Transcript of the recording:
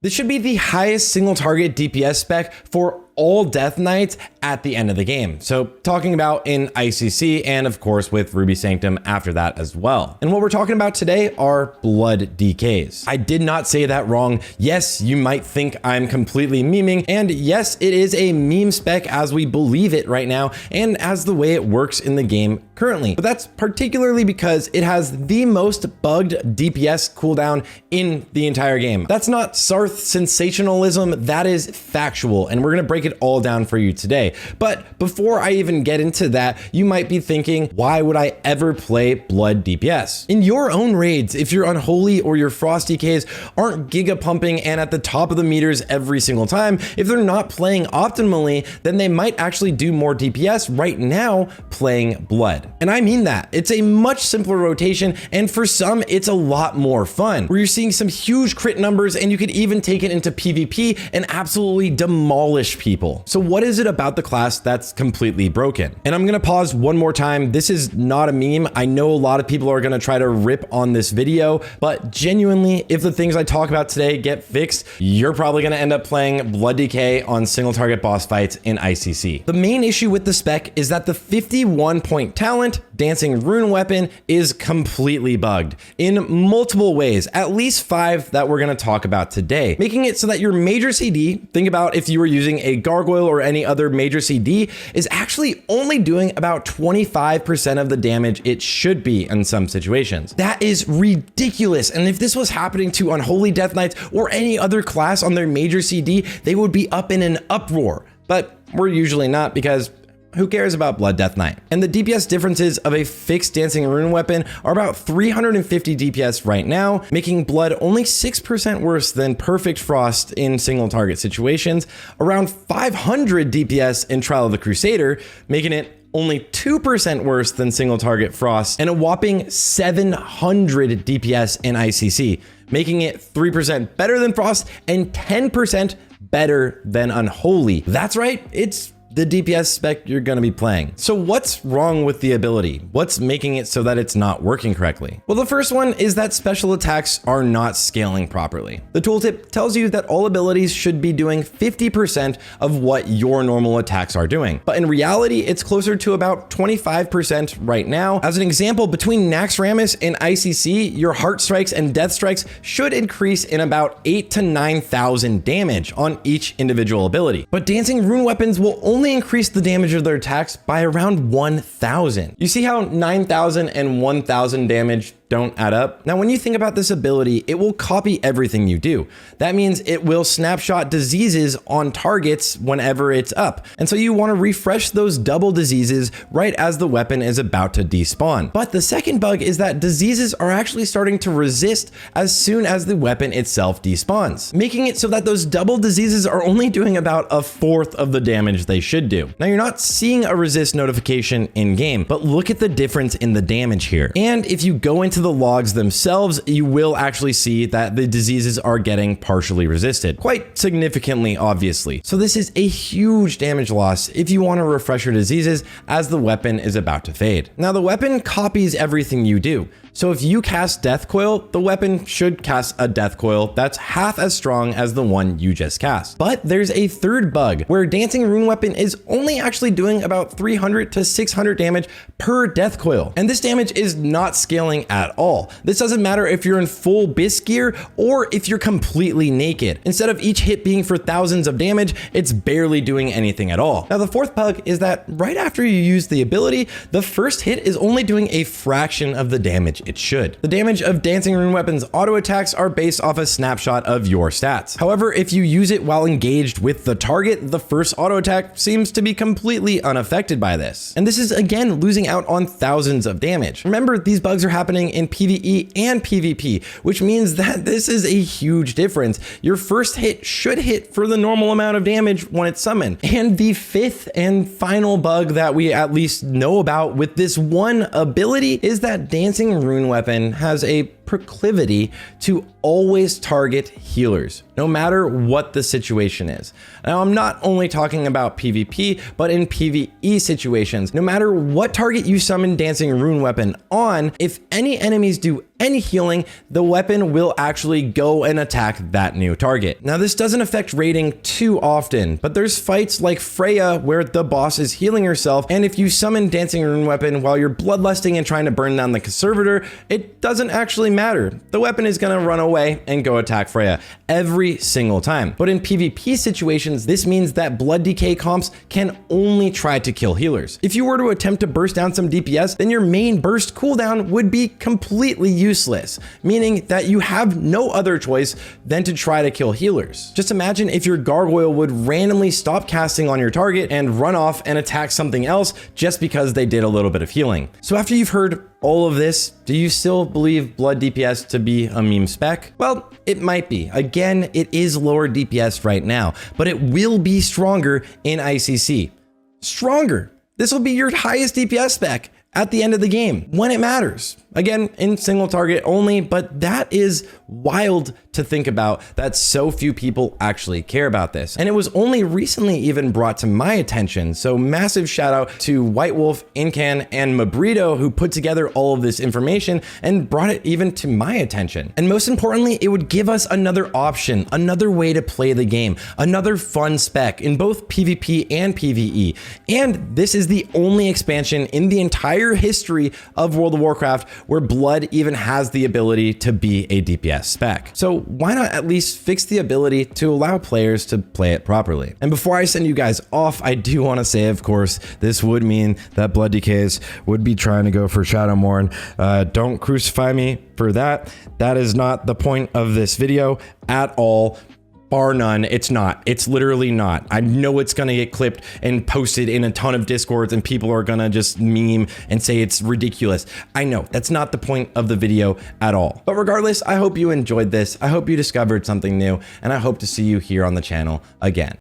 This should be the highest single target DPS spec for all Death Knights at the end of the game. So talking about in ICC and of course with Ruby Sanctum after that as well. And what we're talking about today are blood DKs. I did not say that wrong. Yes, you might think I'm completely memeing, and yes, it is a meme spec as we believe it right now and as the way it works in the game currently. But that's particularly because it has the most bugged DPS cooldown in the entire game. That's not Sarthe sensationalism, that is factual, and we're gonna break it all down for you today. But before I even get into that, you might be thinking, why would I ever play blood DPS? In your own raids, if your Unholy or your Frost DKs aren't giga pumping and at the top of the meters every single time, if they're not playing optimally, then they might actually do more DPS right now playing blood. And I mean that. It's a much simpler rotation, and for some, it's a lot more fun, where you're seeing some huge crit numbers and you could even take it into PvP and absolutely demolish people. So what is it about the class that's completely broken? And I'm gonna pause one more time. This is not a meme. I know a lot of people are gonna try to rip on this video, but genuinely, if the things I talk about today get fixed, you're probably gonna end up playing blood DK on single target boss fights in ICC. The main issue with the spec is that the 51 point talent dancing rune weapon is completely bugged in multiple ways, at least 5 that we're gonna talk about today, making it so that your major CD, think about if you were using a gargoyle or any other major CD, is actually only doing about 25% of the damage it should be in some situations. That is ridiculous. And if this was happening to Unholy Death Knights or any other class on their major CD, they would be up in an uproar. But we're usually not, because who cares about Blood Death Knight? And the DPS differences of a fixed dancing rune weapon are about 350 DPS right now, making blood only 6% worse than perfect frost in single target situations, around 500 DPS in Trial of the Crusader, making it only 2% worse than single target frost, and a whopping 700 DPS in ICC, making it 3% better than frost and 10% better than Unholy. That's right, it's the DPS spec you're gonna be playing. So what's wrong with the ability? What's making it so that it's not working correctly? Well, the first one is that special attacks are not scaling properly. The tooltip tells you that all abilities should be doing 50% of what your normal attacks are doing. But in reality, it's closer to about 25% right now. As an example, between Naxxramas and ICC, your Heart Strikes and Death Strikes should increase in about 8,000 to 9,000 damage on each individual ability. But dancing rune weapons will only increase the damage of their attacks by around 1,000. You see how 9,000 and 1,000 damage don't add up? Now, when you think about this ability, it will copy everything you do. That means it will snapshot diseases on targets whenever it's up. And so you want to refresh those double diseases right as the weapon is about to despawn. But the second bug is that diseases are actually starting to resist as soon as the weapon itself despawns, making it so that those double diseases are only doing about 1/4 of the damage they should do. Now, you're not seeing a resist notification in game, but look at the difference in the damage here. And if you go into the logs themselves, you will actually see that the diseases are getting partially resisted, quite significantly, obviously. So this is a huge damage loss if you want to refresh your diseases as the weapon is about to fade. Now, the weapon copies everything you do. So if you cast Death Coil, the weapon should cast a Death Coil that's half as strong as the one you just cast. But there's a third bug where Dancing Rune Weapon is only actually doing about 300 to 600 damage per Death Coil. And this damage is not scaling at all. This doesn't matter if you're in full Bisque gear or if you're completely naked. Instead of each hit being for thousands of damage, it's barely doing anything at all. Now, the fourth bug is that right after you use the ability, the first hit is only doing a fraction of the damage it should. The damage of Dancing Rune Weapon's auto attacks are based off a snapshot of your stats. However, if you use it while engaged with the target, the first auto attack seems to be completely unaffected by this. And this is again losing out on thousands of damage. Remember, these bugs are happening in PvE and PvP, which means that this is a huge difference. Your first hit should hit for the normal amount of damage when it's summoned. And the fifth and final bug that we at least know about with this one ability is that Dancing Rune Weapon has a proclivity to always target healers, no matter what the situation is. Now, I'm not only talking about PvP, but in PvE situations, no matter what target you summon Dancing Rune Weapon on, if any enemies do any healing, the weapon will actually go and attack that new target. Now, this doesn't affect raiding too often, but there's fights like Freya where the boss is healing herself, and if you summon Dancing Rune Weapon while you're bloodlusting and trying to burn down the conservator, it doesn't actually matter. The weapon is gonna run away and go attack Freya every single time. But in PvP situations, this means that Blood Decay comps can only try to kill healers. If you were to attempt to burst down some DPS, then your main burst cooldown would be completely useless, meaning that you have no other choice than to try to kill healers. Just imagine if your gargoyle would randomly stop casting on your target and run off and attack something else just because they did a little bit of healing. So after you've heard all of this, do you still believe blood DPS to be a meme spec? Well, it might be. Again, it is lower DPS right now, but it will be stronger in ICC. Stronger. This will be your highest DPS spec at the end of the game when it matters. Again, in single target only, but that is wild to think about that so few people actually care about this. And it was only recently even brought to my attention. So massive shout out to White Wolf, Incan, and Mabrito who put together all of this information and brought it even to my attention. And most importantly, it would give us another option, another way to play the game, another fun spec in both PvP and PvE. And this is the only expansion in the entire history of World of Warcraft where blood even has the ability to be a DPS spec. So why not at least fix the ability to allow players to play it properly? And before I send you guys off, I do want to say, of course, this would mean that Blood Decays would be trying to go for Shadowmourne. Don't crucify me for that. That is not the point of this video at all. Bar none, it's not. It's literally not. I know it's gonna get clipped and posted in a ton of Discords and people are gonna just meme and say it's ridiculous. I know, that's not the point of the video at all. But regardless, I hope you enjoyed this. I hope you discovered something new and I hope to see you here on the channel again.